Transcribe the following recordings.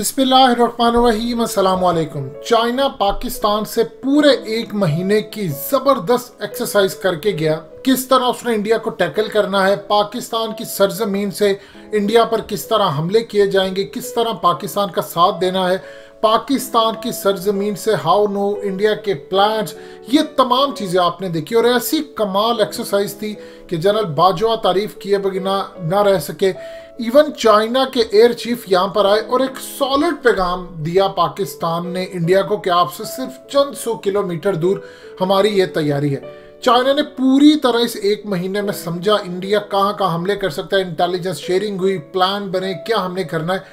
बिस्मिल्लाहिर्रहमानिर्रहीम। अस्सलाम वालेकुम। चाइना पाकिस्तान से पूरे एक महीने की जबरदस्त एक्सरसाइज करके गया। किस तरह उसने इंडिया को टैकल करना है, पाकिस्तान की सरजमीन से इंडिया पर किस तरह हमले किए जाएंगे, किस तरह पाकिस्तान का साथ देना है, पाकिस्तान की सरजमीन से हाउ नो इंडिया के प्लान्स, ये तमाम चीज़ें आपने देखी। और ऐसी कमाल एक्सरसाइज थी कि जनरल बाजवा तारीफ किए बगैर ना रह सके। इवन चाइना के एयर चीफ यहाँ पर आए और एक सॉलिड पैगाम दिया पाकिस्तान ने इंडिया को कि आपसे सिर्फ चंद 100 किलोमीटर दूर हमारी ये तैयारी है। चाइना ने पूरी तरह इस एक महीने में समझा इंडिया कहाँ कहाँ हमले कर सकता है, इंटेलिजेंस शेयरिंग हुई, प्लान बने क्या हमने करना है।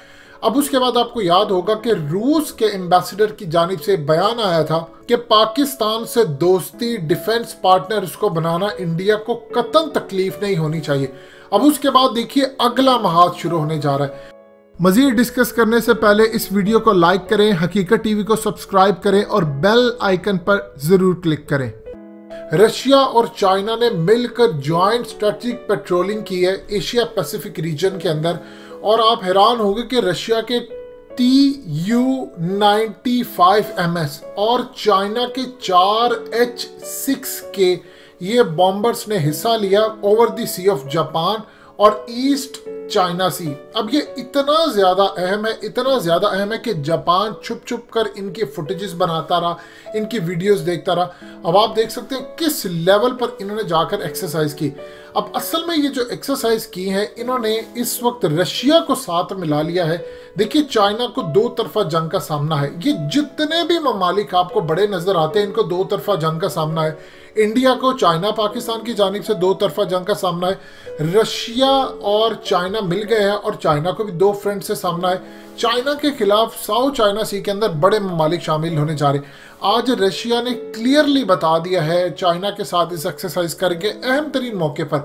अब उसके बाद आपको याद होगा कि रूस के एम्बेसडर की जानिब से बयान आया था कि पाकिस्तान से दोस्ती, डिफेंस पार्टनर उसको बनाना इंडिया को कतई तकलीफ नहीं होनी चाहिए। अब उसके बाद देखिए अगला महाज शुरू होने जा रहा है। मजीद डिस्कस करने से पहले इस वीडियो को लाइक करें, हकीकत टीवी को सब्सक्राइब करें और बेल आइकन पर जरूर क्लिक करें। रशिया और चाइना ने मिलकर ज्वाइंट स्ट्रेटेजिक पेट्रोलिंग की है एशिया पैसिफिक रीजन के अंदर। और आप हैरान होंगे कि रशिया के Tu-95MS और चाइना के 4 H-6 के ये बॉम्बर्स ने हिस्सा लिया over the sea of Japan और ईस्ट चाइना सी। अब ये इतना ज़्यादा अहम है, इतना ज़्यादा अहम है कि जापान छुप छुप कर इनके फुटेजेस बनाता रहा, इनकी वीडियोस देखता रहा। अब आप देख सकते हैं किस लेवल पर इन्होंने जाकर एक्सरसाइज की। अब असल में ये जो एक्सरसाइज की है इन्होंने इस वक्त रशिया को साथ मिला लिया है। देखिए चाइना को दो तरफा जंग का सामना है। ये जितने भी ममालिक आपको बड़े नजर आते हैं इनको दो तरफा जंग का सामना है। इंडिया को चाइना पाकिस्तान की जानिब से दो तरफा जंग का सामना है। रशिया और चाइना मिल गए हैं और चाइना को भी दो फ्रंट से सामना है। चाइना के खिलाफ साउथ चाइना सी के अंदर बड़े ममालिक शामिल होने जा रहे हैं। आज रशिया ने क्लियरली बता दिया है चाइना के साथ इस एक्सरसाइज करके अहम तरीन मौके पर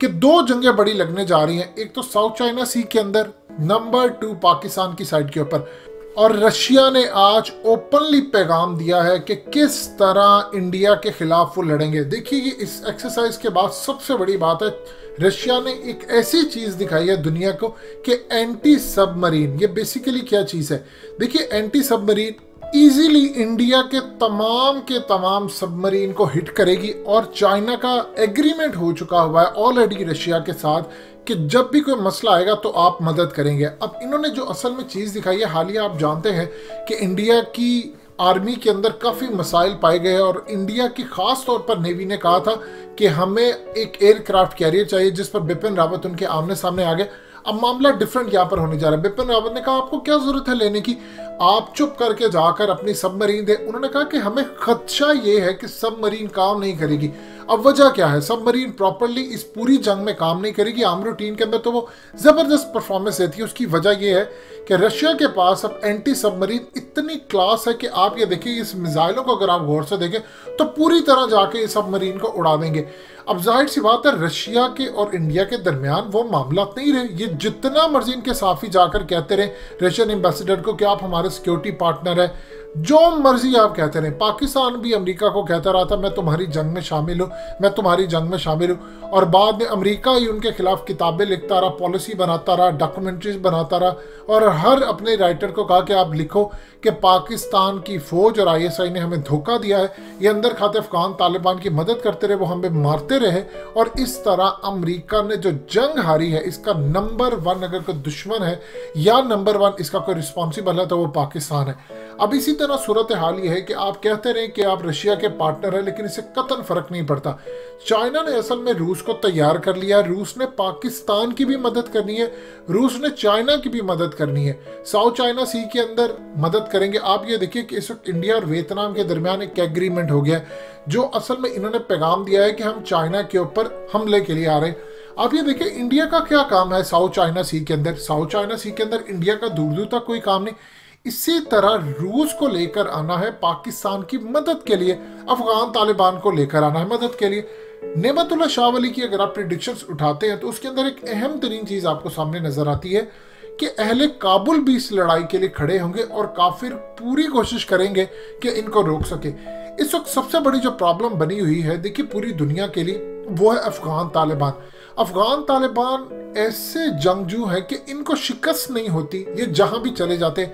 कि दो जंगें बड़ी लगने जा रही हैं। एक तो साउथ चाइना सी के अंदर, नंबर 2 पाकिस्तान की साइड के ऊपर। और रशिया ने आज ओपनली पैगाम दिया है कि किस तरह इंडिया के खिलाफ वो लड़ेंगे। देखिए ये इस एक्सरसाइज के बाद सबसे बड़ी बात है, रशिया ने एक ऐसी चीज दिखाई है दुनिया को कि एंटी सबमरीन। ये बेसिकली क्या चीज है, देखिए एंटी सबमरीन इजीली इंडिया के तमाम सबमरीन को हिट करेगी। और चाइना का एग्रीमेंट हो चुका हुआ है ऑलरेडी रशिया के साथ कि जब भी कोई मसला आएगा तो आप मदद करेंगे। अब इन्होंने जो असल में चीज़ दिखाई है, हालिया आप जानते हैं कि इंडिया की आर्मी के अंदर काफ़ी मसाइल पाए गए और इंडिया की ख़ास तौर पर नेवी ने कहा था कि हमें एक एयरक्राफ्ट कैरियर चाहिए, जिस पर बिपिन रावत उनके आमने सामने आ गए। अब मामला डिफरेंट यहाँ पर होने जा रहा है। बिपिन रावत ने कहा आपको क्या जरूरत है लेने की, आप चुप करके जाकर अपनी सबमरीन दे। उन्होंने कहा कि हमें खदशा ये है कि सबमरीन काम नहीं करेगी। अब वजह क्या है, सबमरीन प्रॉपरली इस पूरी जंग में काम नहीं करेगी। आम रूटीन के अंदर तो वो जबरदस्त परफॉर्मेंस देती है। उसकी वजह ये है कि रशिया के पास अब एंटी सबमरीन इतनी क्लास है कि आप ये देखिए इस मिसाइलों को अगर आप गौर से देखें तो पूरी तरह जाके इस सबमरीन को उड़ा देंगे। अब जाहिर सी बात है रशिया के और इंडिया के दरमियान वो मामला नहीं रहे। ये जितना मर्जी इनके साफी जाकर कहते रहे रशियन एम्बेसडर को कि आप हमारे सिक्योरिटी पार्टनर है, जो मर्जी आप कहते रहे। पाकिस्तान भी अमेरिका को कहता रहा था मैं तुम्हारी जंग में शामिल हूँ, मैं तुम्हारी जंग में शामिल हूँ। और बाद में अमेरिका ही उनके खिलाफ किताबें लिखता रहा, पॉलिसी बनाता रहा, डॉक्यूमेंट्रीज बनाता रहा और हर अपने राइटर को कहा कि आप लिखो कि पाकिस्तान की फौज और ISI ने हमें धोखा दिया है, ये अंदर खाते अफगान तालिबान की मदद करते रहे, वो हमें मारते रहे। और इस तरह अमेरिका ने जो जंग हारी है इसका नंबर 1 अगर कोई दुश्मन है या नंबर 1 इसका कोई रिस्पॉन्सिबल है तो वो पाकिस्तान है। अब इसी तरह सूरत हाल ये है कि आप कहते रहे कि आप रशिया के पार्टनर हैं, लेकिन इससे कतई फर्क नहीं पड़ता। चाइना ने असल में रूस को तैयार कर लिया। रूस ने पाकिस्तान की भी मदद करनी है, रूस ने चाइना की भी मदद करनी है। साउथ चाइना सी के अंदर मदद करेंगे। आप ये देखिए कि इस वक्त इंडिया और वियतनाम के दरमियान एक एग्रीमेंट हो गया है, जो असल में इन्होंने पैगाम दिया है कि हम चाइना के ऊपर हमले के लिए आ रहे हैं। आप ये देखिए इंडिया का क्या काम है साउथ चाइना सी के अंदर। साउथ चाइना सी के अंदर इंडिया का दूर दूर तक कोई काम नहीं। इसी तरह रूस को लेकर आना है पाकिस्तान की मदद के लिए, अफगान तालिबान को लेकर आना है मदद के लिए। नेमतुल्लाह शाह वली की अगर आप प्रेडिक्शंस उठाते हैं तो उसके अंदर एक अहम तरीन चीज आपको सामने नजर आती है कि अहले काबुल भी इस लड़ाई के लिए खड़े होंगे और काफिर पूरी कोशिश करेंगे कि इनको रोक सके। इस वक्त सबसे बड़ी जो प्रॉब्लम बनी हुई है देखिए पूरी दुनिया के लिए, वो है अफगान तालिबान। अफगान तालिबान ऐसे जंगजू हैं कि इनको शिकस्त नहीं होती, ये जहां भी चले जाते।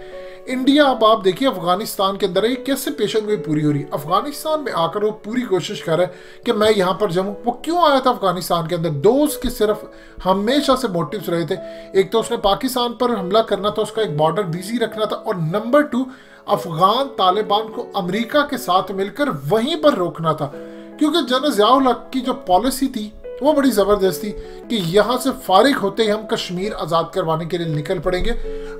इंडिया अब आप देखिए अफगानिस्तान के अंदर है, कैसे पेशन गोई पूरी हो रही है। अफगानिस्तान में आकर वो पूरी कोशिश कर रहा है कि मैं यहाँ पर जाऊँ। वो क्यों आया था अफगानिस्तान के अंदर? दो उसके सिर्फ हमेशा से मोटिव्स रहे थे। एक तो उसने पाकिस्तान पर हमला करना था, उसका एक बॉर्डर बिजी रखना था, और नंबर 2 अफगान तालिबान को अमेरिका के साथ मिलकर वहीं पर रोकना था। क्योंकि जनरल ज़ियाउल हक की जो पॉलिसी थी वो बड़ी ज़बरदस्त थी कि यहाँ से फारिग होते ही हम कश्मीर आज़ाद करवाने के लिए निकल पड़ेंगे।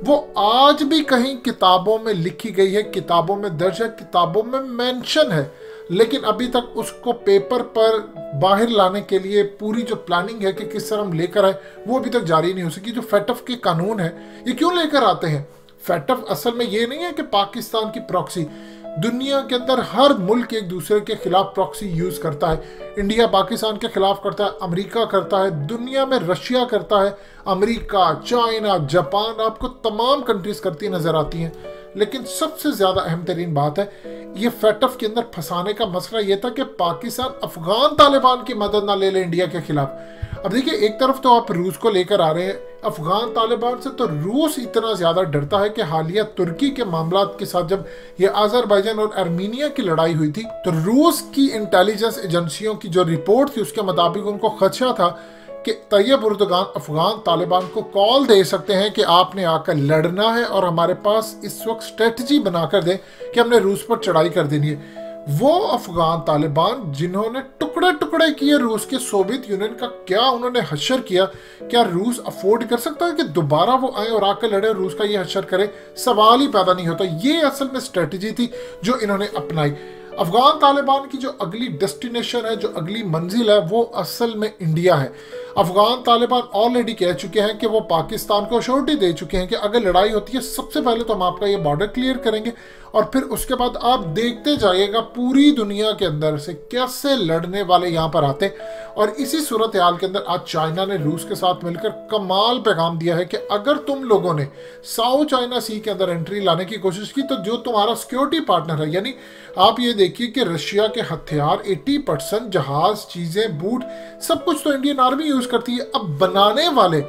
वो आज भी कहीं किताबों में लिखी गई है, किताबों में दर्ज है, किताबों में मेंशन है, लेकिन अभी तक उसको पेपर पर बाहर लाने के लिए पूरी जो प्लानिंग है कि किस तरह हम लेकर आए वो अभी तक जारी नहीं हो सकी। जो फेटफ के कानून है ये क्यों लेकर आते हैं? फेटफ असल में ये नहीं है कि पाकिस्तान की प्रॉक्सी, दुनिया के अंदर हर मुल्क एक दूसरे के खिलाफ प्रॉक्सी यूज करता है। इंडिया पाकिस्तान के खिलाफ करता है, अमेरिका करता है, दुनिया में रशिया करता है, अमेरिका, चाइना, जापान, आपको तमाम कंट्रीज करती नजर आती हैं। लेकिन सबसे ज्यादा अहम तरीन बात है, ये फेटफ के अंदर फंसाने का मसला ये था कि पाकिस्तान अफगान तालिबान की मदद ना ले ले इंडिया के खिलाफ। अब देखिए, एक तरफ तो आप रूस को लेकर आ रहे हैं अफगान तालिबान से, तो रूस इतना ज्यादा डरता है कि हालिया तुर्की के मामला के साथ जब ये अजरबैजान और आर्मीनिया की लड़ाई हुई थी, तो रूस की इंटेलिजेंस एजेंसियों की जो रिपोर्ट थी उसके मुताबिक उनको खदशा था कि तैयब उर्दगान अफगान तालिबान को कॉल दे सकते हैं कि आपने आकर लड़ना है और हमारे पास इस वक्त स्ट्रेटजी बनाकर दें कि हमने रूस पर चढ़ाई कर देनी है। वो अफगान तालिबान जिन्होंने टुकड़े टुकड़े किए रूस के सोवियत यूनियन का, क्या उन्होंने हशर किया? क्या रूस अफोर्ड कर सकता है कि दोबारा वो आए और आकर लड़े और रूस का ये हशर करे? सवाल ही पैदा नहीं होता। ये असल में स्ट्रेटजी थी जो इन्होंने अपनाई। अफगान तालिबान की जो अगली डेस्टिनेशन है, जो अगली मंजिल है, वो असल में इंडिया है। अफगान तालिबान ऑलरेडी कह चुके हैं कि वो पाकिस्तान को अश्योरिटी दे चुके हैं कि अगर लड़ाई होती है सबसे पहले तो हम आपका ये बॉर्डर क्लियर करेंगे और फिर उसके बाद आप देखते जाइएगा पूरी दुनिया के अंदर से कैसे लड़ने वाले यहाँ पर आते। और इसी सूरत हाल के अंदर आज चाइना ने रूस के साथ मिलकर कमाल पैगाम दिया है कि अगर तुम लोगों ने साउथ चाइना सी के अंदर एंट्री लाने की कोशिश की तो जो तुम्हारा सिक्योरिटी पार्टनर है, यानी आप ये देखिए कि रशिया के हथियार 80% जहाज, चीजें, बूट, सब कुछ तो इंडियन आर्मी यूज करती है। अब बनाने वाले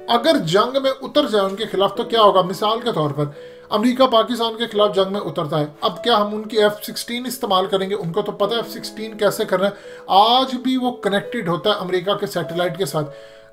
अगर जंग में उतर जाए उनके खिलाफ तो क्या होगा? मिसाल के तौर पर अमेरिका पाकिस्तान के खिलाफ जंग में उतरता है, अब क्या हम उनकी F-16 इस्तेमाल करेंगे? उनको तो पता है F-16 कैसे करना है। आज भी वो कनेक्टेड होता है अमेरिका के सैटेलाइट के साथ।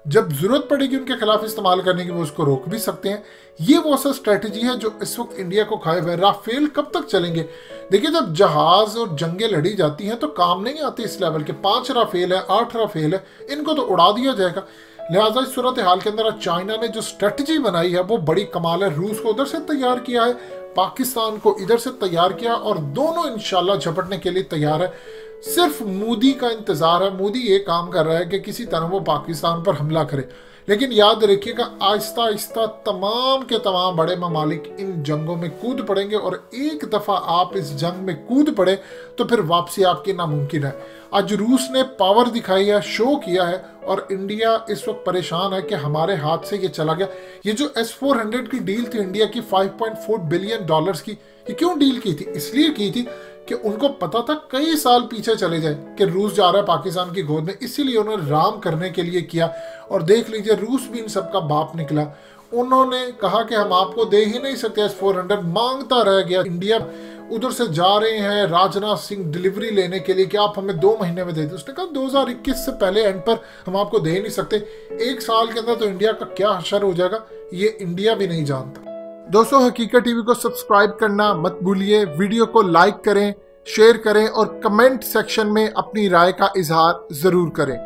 जब जरूरत पड़ेगी उनके खिलाफ इस्तेमाल करने की वो उसको रोक भी सकते हैं। ये वो सा स्ट्रेटजी है जो इस वक्त इंडिया को खाए हुए। राफेल कब तक चलेंगे? देखिए, जब जहाज और जंगें लड़ी जाती हैं तो काम नहीं आती इस लेवल के। 5 राफेल है, 8 राफेल है, इनको तो उड़ा दिया जाएगा। लिहाजा इस सूरत हाल के अंदर चाइना ने जो स्ट्रेटजी बनाई है वो बड़ी कमाल है। रूस को उधर से तैयार किया है, पाकिस्तान को इधर से तैयार किया, और दोनों इंशाल्लाह झपटने के लिए तैयार है। सिर्फ मोदी का इंतजार है। मोदी ये काम कर रहा है कि किसी तरह वो पाकिस्तान पर हमला करे, लेकिन याद रखिएगा आहिस्ता आहिस्ता तमाम के तमाम बड़े ममालिक इन जंगों में कूद पड़ेंगे, और एक दफ़ा आप इस जंग में कूद पड़े तो फिर वापसी आपकी नामुमकिन है। आज रूस ने पावर दिखाई है, शो किया है, और इंडिया इस वक्त परेशान है कि हमारे हाथ से ये चला गया। ये जो S-400 की डील थी इंडिया की $5.4 बिलियन की, ये क्यों डील की थी? इसलिए की थी कि उनको पता था कई साल पीछे चले जाए कि रूस जा रहा है पाकिस्तान की गोद में, इसीलिए उन्होंने राम करने के लिए किया। और देख लीजिए रूस भी इन सबका बाप निकला। उन्होंने कहा कि हम आपको दे ही नहीं सकते S-400, मांगता रह गया। इंडिया उधर से जा रहे हैं राजनाथ सिंह डिलीवरी लेने के लिए कि आप हमें 2 महीने में दे दें। उसने कहा 2021 से पहले एंड पर हम आपको दे ही नहीं सकते। 1 साल के अंदर तो इंडिया का क्या हशर हो जाएगा ये इंडिया भी नहीं जानता। दोस्तों, हकीकत टीवी को सब्सक्राइब करना मत भूलिए, वीडियो को लाइक करें, शेयर करें और कमेंट सेक्शन में अपनी राय का इजहार जरूर करें।